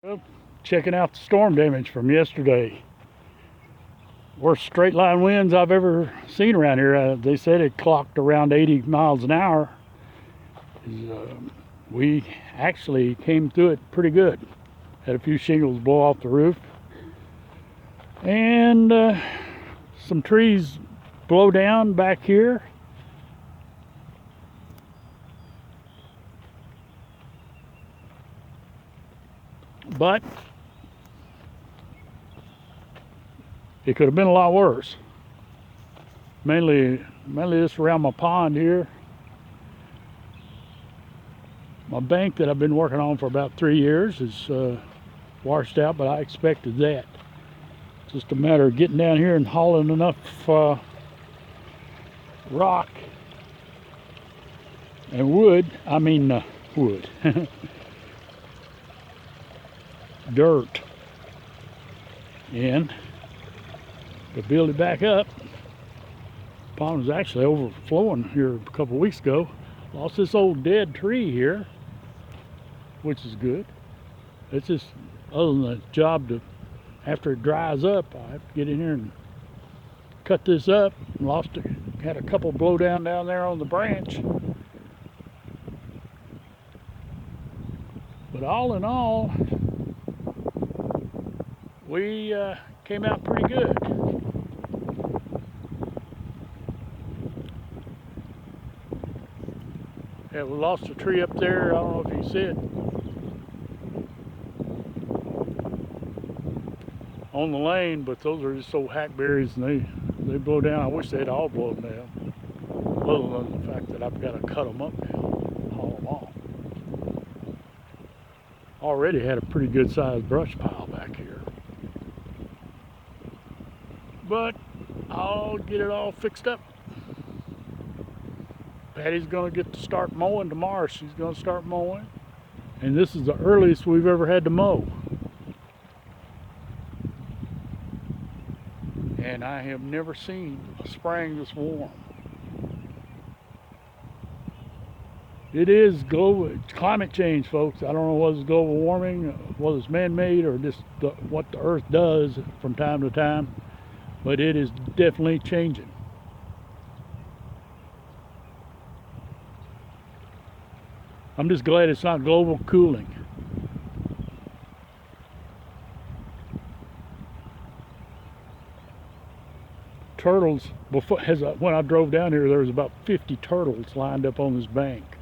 Well, checking out the storm damage from yesterday. Worst straight line winds I've ever seen around here. They said it clocked around 80 miles an hour. We actually came through it pretty good. Had a few shingles blow off the roof. And some trees blow down back here. But it could have been a lot worse. Mainly this around my pond here. My bank that I've been working on for about 3 years is washed out, but I expected that. Just a matter of getting down here and hauling enough rock and wood, wood, dirt in to build it back up. The pond was actually overflowing here a couple weeks ago. Lost this old dead tree here, which is good. It's just, other than the job to, after it dries up, I have to get in here and cut this up. Had a couple blow down there on the branch. But all in all, we came out pretty good. Yeah, we lost a tree up there. I don't know if you see it. On the lane, but those are just old hackberries and they blow down. I wish they'd all blown down. Other than the fact that I've got to cut them up now, haul them off. Already had a pretty good sized brush pile back here. But I'll get it all fixed up. Patty's gonna get to start mowing tomorrow. She's gonna start mowing. And this is the earliest we've ever had to mow. And I have never seen a spring this warm. It is climate change, folks. I don't know whether it's global warming, whether it's man-made, or just what the earth does from time to time. But it is definitely changing. I'm just glad it's not global cooling. Turtles, when I drove down here, there was about 50 turtles lined up on this bank.